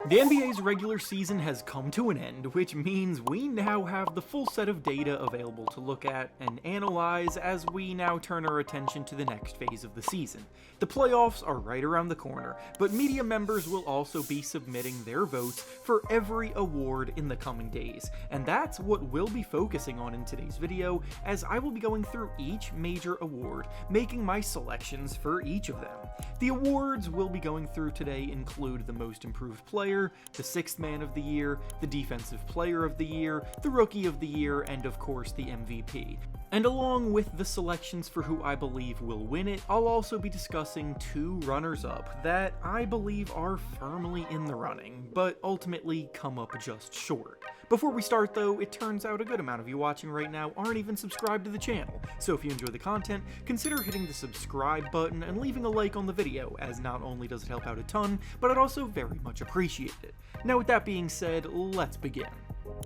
The NBA's regular season has come to an end, which means we now have the full set of data available to look at and analyze as we now turn our attention to the next phase of the season. The playoffs are right around the corner, but media members will also be submitting their votes for every award in the coming days, and that's what we'll be focusing on in today's video, as I will be going through each major award, making my selections for each of them. The awards we'll be going through today include the Most Improved Player, the Sixth Man of the Year, the Defensive Player of the Year, the Rookie of the Year, and of course the MVP. And along with the selections for who I believe will win it, I'll also be discussing two runners-up that I believe are firmly in the running, but ultimately come up just short. Before we start though, it turns out a good amount of you watching right now aren't even subscribed to the channel, so if you enjoy the content, consider hitting the subscribe button and leaving a like on the video, as not only does it help out a ton, but I'd also very much appreciate it. Now with that being said, let's begin.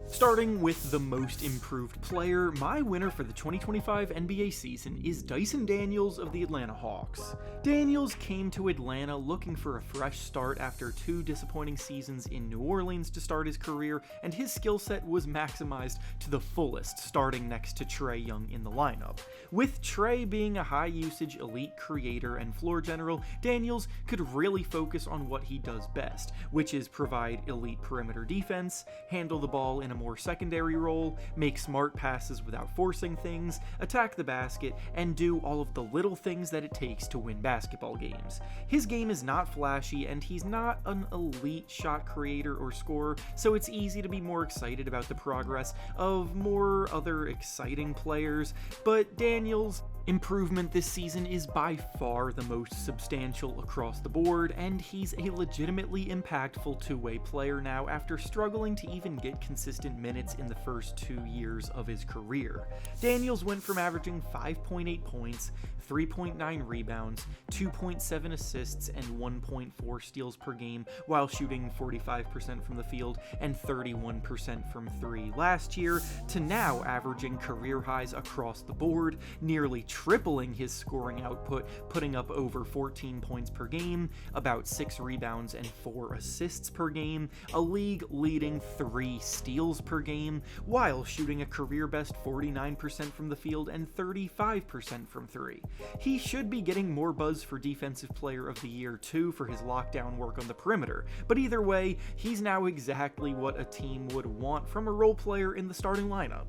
Starting with the Most Improved Player, my winner for the 2025 NBA season is Dyson Daniels of the Atlanta Hawks. Daniels came to Atlanta looking for a fresh start after two disappointing seasons in New Orleans to start his career, and his skill set was maximized to the fullest, starting next to Trae Young in the lineup. With Trae being a high-usage elite creator and floor general, Daniels could really focus on what he does best, which is provide elite perimeter defense, handle the ball in a more secondary role, make smart passes without forcing things, attack the basket, and do all of the little things that it takes to win basketball games. His game is not flashy, and he's not an elite shot creator or scorer, so it's easy to be more excited about the progress of more other exciting players, but Daniels' improvement this season is by far the most substantial across the board, and he's a legitimately impactful two-way player now after struggling to even get consistent minutes in the first 2 years of his career. Daniels went from averaging 5.8 points, 3.9 rebounds, 2.7 assists, and 1.4 steals per game while shooting 45% from the field and 31% from three last year, to now averaging career highs across the board, nearly tripling his scoring output, putting up over 14 points per game, about 6 rebounds and 4 assists per game, a league-leading 3 steals per game, while shooting a career-best 49% from the field and 35% from three. He should be getting more buzz for Defensive Player of the Year too for his lockdown work on the perimeter, but either way, he's now exactly what a team would want from a role player in the starting lineup.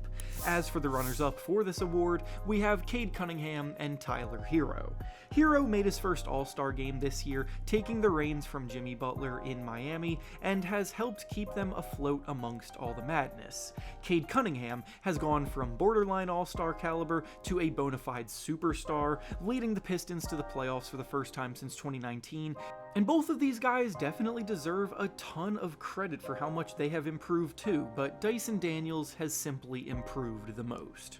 As for the runners-up for this award, we have Cade Cunningham and Tyler Hero. Hero made his first All-Star game this year, taking the reins from Jimmy Butler in Miami, and has helped keep them afloat amongst all the madness. Cade Cunningham has gone from borderline All-Star caliber to a bona fide superstar, leading the Pistons to the playoffs for the first time since 2019, and both of these guys definitely deserve a ton of credit for how much they have improved too, but Dyson Daniels has simply improved the most.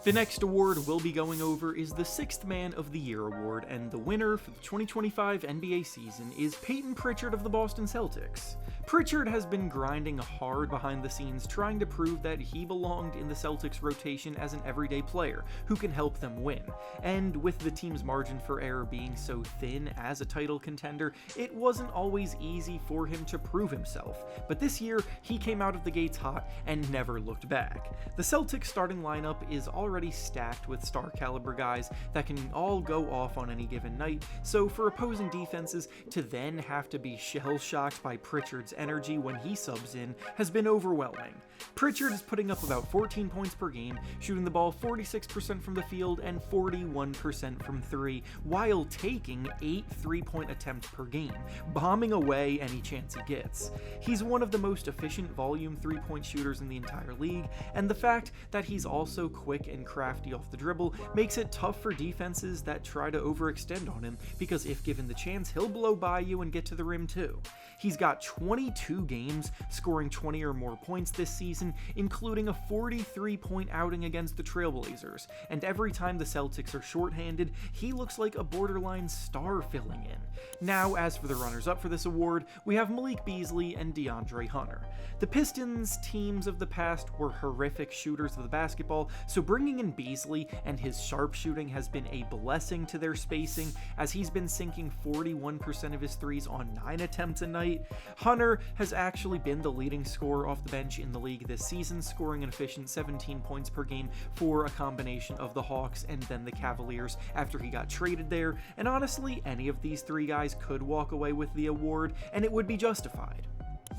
The next award we'll be going over is the Sixth Man of the Year award, and the winner for the 2025 NBA season is Peyton Pritchard of the Boston Celtics. Pritchard has been grinding hard behind the scenes, trying to prove that he belonged in the Celtics rotation as an everyday player who can help them win. And with the team's margin for error being so thin as a title contender, it wasn't always easy for him to prove himself. But this year, he came out of the gates hot and never looked back. The Celtics starting lineup is already stacked with star caliber guys that can all go off on any given night, so for opposing defenses to then have to be shell-shocked by Pritchard's energy when he subs in has been overwhelming. Pritchard is putting up about 14 points per game, shooting the ball 46% from the field and 41% from three, while taking 8 3-point attempts per game, bombing away any chance he gets. He's one of the most efficient volume 3-point shooters in the entire league, and the fact that he's also quick and crafty off the dribble makes it tough for defenses that try to overextend on him, because if given the chance, he'll blow by you and get to the rim too. He's got 22 games scoring 20 or more points this season, including a 43-point outing against the Trailblazers, and every time the Celtics are shorthanded, he looks like a borderline star filling in. Now, as for the runners-up for this award, we have Malik Beasley and DeAndre Hunter. The Pistons teams of the past were horrific shooters of the basketball, so bringing in Beasley and his sharpshooting has been a blessing to their spacing, as he's been sinking 41% of his threes on 9 attempts a night. Hunter Garner has actually been the leading scorer off the bench in the league this season, scoring an efficient 17 points per game for a combination of the Hawks and then the Cavaliers after he got traded there, and honestly, any of these three guys could walk away with the award, and it would be justified.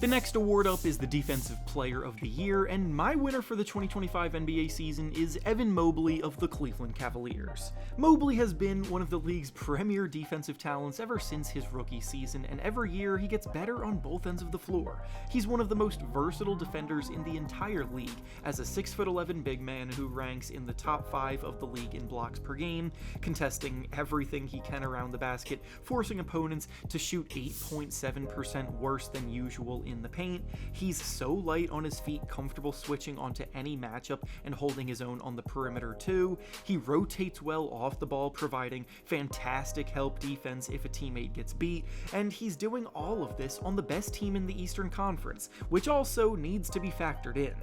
The next award up is the Defensive Player of the Year, and my winner for the 2025 NBA season is Evan Mobley of the Cleveland Cavaliers. Mobley has been one of the league's premier defensive talents ever since his rookie season, and every year he gets better on both ends of the floor. He's one of the most versatile defenders in the entire league, as a 6'11" big man who ranks in the top 5 of the league in blocks per game, contesting everything he can around the basket, forcing opponents to shoot 8.7% worse than usual in the paint. He's so light on his feet, comfortable switching onto any matchup and holding his own on the perimeter too. He rotates well off the ball, providing fantastic help defense if a teammate gets beat, and he's doing all of this on the best team in the Eastern Conference, which also needs to be factored in.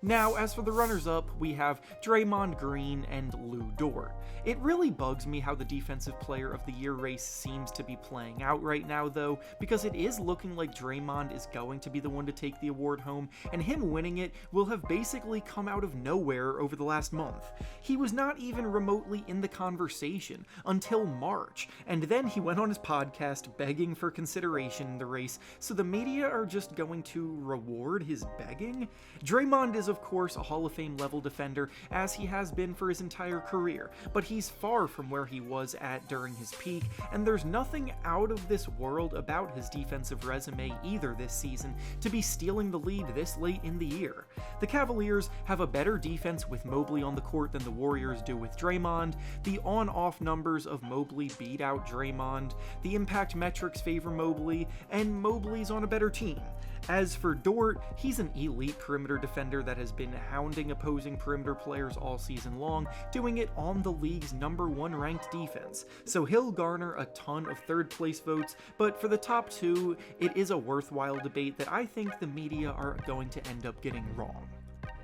Now, as for the runners-up, we have Draymond Green and Lou Dort. It really bugs me how the Defensive Player of the Year race seems to be playing out right now, though, because it is looking like Draymond is going to be the one to take the award home, and him winning it will have basically come out of nowhere over the last month. He was not even remotely in the conversation until March, and then he went on his podcast begging for consideration in the race, so the media are just going to reward his begging? Draymond is of course a Hall of Fame level defender, as he has been for his entire career, but he's far from where he was at during his peak, and there's nothing out of this world about his defensive resume either this season to be stealing the lead this late in the year. The Cavaliers have a better defense with Mobley on the court than the Warriors do with Draymond. The on-off numbers of Mobley beat out Draymond, the impact metrics favor Mobley, and Mobley's on a better team. As for Dort, he's an elite perimeter defender that has been hounding opposing perimeter players all season long, doing it on the league's #1 ranked defense, so he'll garner a ton of third place votes, but for the top two, it is a worthwhile debate that I think the media are going to end up getting wrong.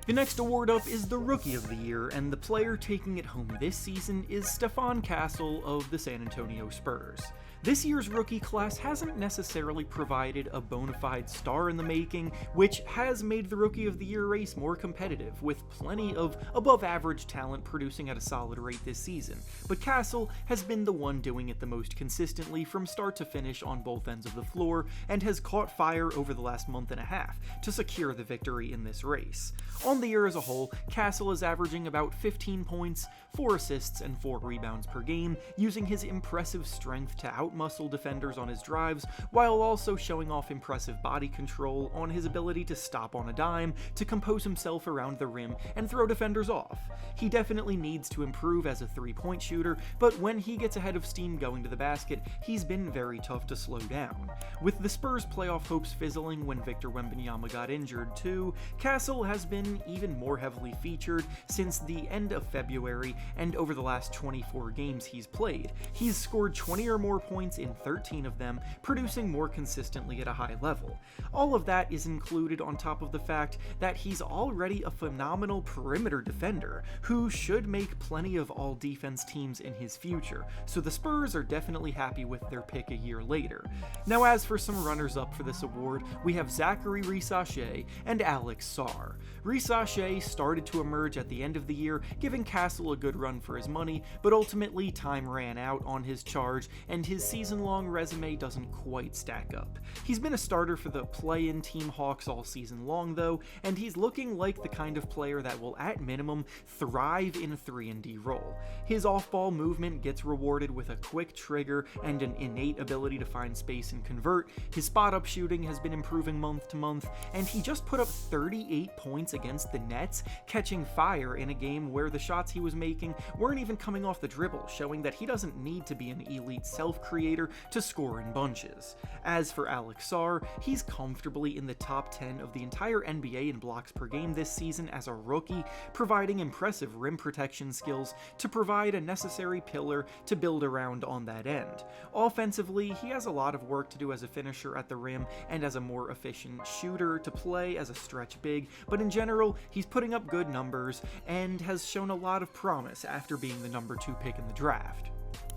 The next award up is the Rookie of the Year, and the player taking it home this season is Stephon Castle of the San Antonio Spurs. This year's rookie class hasn't necessarily provided a bona fide star in the making, which has made the Rookie of the Year race more competitive, with plenty of above-average talent producing at a solid rate this season, but Castle has been the one doing it the most consistently from start to finish on both ends of the floor, and has caught fire over the last month and a half to secure the victory in this race. On the year as a whole, Castle is averaging about 15 points, 4 assists, and 4 rebounds per game, using his impressive strength to outmuscle defenders on his drives, while also showing off impressive body control on his ability to stop on a dime, to compose himself around the rim, and throw defenders off. He definitely needs to improve as a three-point shooter, but when he gets ahead of steam going to the basket, he's been very tough to slow down. With the Spurs' playoff hopes fizzling when Victor Wembanyama got injured too, Castle has been even more heavily featured since the end of February, and over the last 24 games he's played. He's scored 20 or more points in 13 of them, producing more consistently at a high level. All of that is included on top of the fact that he's already a phenomenal perimeter defender, who should make plenty of all-defense teams in his future, so the Spurs are definitely happy with their pick a year later. Now, as for some runners-up for this award, we have Zachary Risacher and Alex Sarr. Risacher started to emerge at the end of the year, giving Castle a good run for his money, but ultimately time ran out on his charge, and his season-long resume doesn't quite stack up. He's been a starter for the play-in Team Hawks all season long though, and he's looking like the kind of player that will at minimum thrive in a 3-and-D role. His off-ball movement gets rewarded with a quick trigger and an innate ability to find space and convert. His spot-up shooting has been improving month to month, and he just put up 38 points against the Nets, catching fire in a game where the shots he was making weren't even coming off the dribble, showing that he doesn't need to be an elite self-creator to score in bunches. As for Alex Sarr, he's comfortably in the top 10 of the entire NBA in blocks per game this season as a rookie, providing impressive rim protection skills to provide a necessary pillar to build around on that end. Offensively, he has a lot of work to do as a finisher at the rim and as a more efficient shooter to play as a stretch big, but in general, he's putting up good numbers and has shown a lot of promise after being the #2 pick in the draft.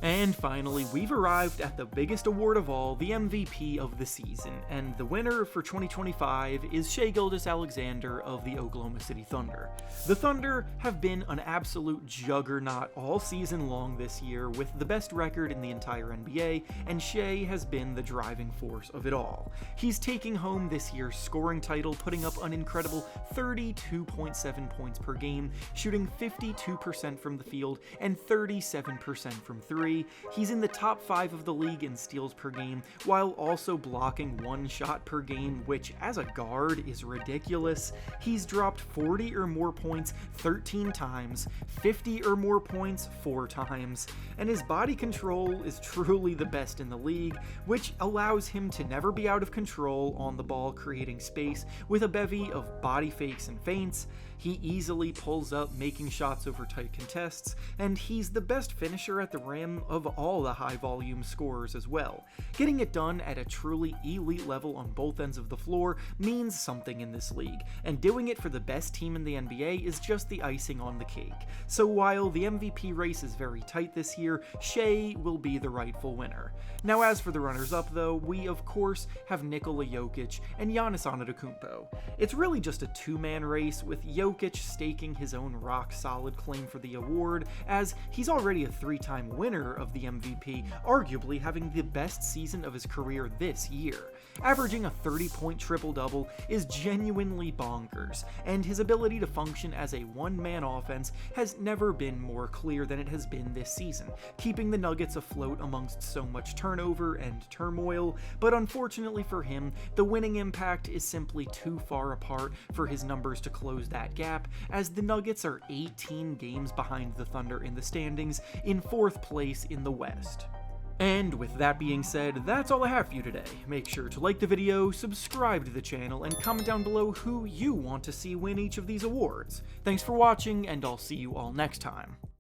And finally, we've arrived at the biggest award of all, the MVP of the season, and the winner for 2025 is Shai Gilgeous-Alexander of the Oklahoma City Thunder. The Thunder have been an absolute juggernaut all season long this year, with the best record in the entire NBA, and Shai has been the driving force of it all. He's taking home this year's scoring title, putting up an incredible 32.7 points per game, shooting 52% from the field and 37% from three. He's in the top 5 of the league in steals per game, while also blocking 1 shot per game, which as a guard is ridiculous. He's dropped 40 or more points 13 times, 50 or more points 4 times, and his body control is truly the best in the league, which allows him to never be out of control on the ball, creating space with a bevy of body fakes and feints. He easily pulls up, making shots over tight contests, and he's the best finisher at the rim of all the high-volume scorers as well. Getting it done at a truly elite level on both ends of the floor means something in this league, and doing it for the best team in the NBA is just the icing on the cake. So while the MVP race is very tight this year, Shai will be the rightful winner. Now as for the runners-up though, we of course have Nikola Jokic and Giannis Antetokounmpo. It's really just a two-man race, with Jokic staking his own rock-solid claim for the award, as he's already a 3-time winner of the MVP, arguably having the best season of his career this year. Averaging a 30-point triple-double is genuinely bonkers, and his ability to function as a one-man offense has never been more clear than it has been this season, keeping the Nuggets afloat amongst so much turnover and turmoil. But unfortunately for him, the winning impact is simply too far apart for his numbers to close that gap, as the Nuggets are 18 games behind the Thunder in the standings, in 4th place in the West. And with that being said, that's all I have for you today. Make sure to like the video, subscribe to the channel, and comment down below who you want to see win each of these awards. Thanks for watching, and I'll see you all next time.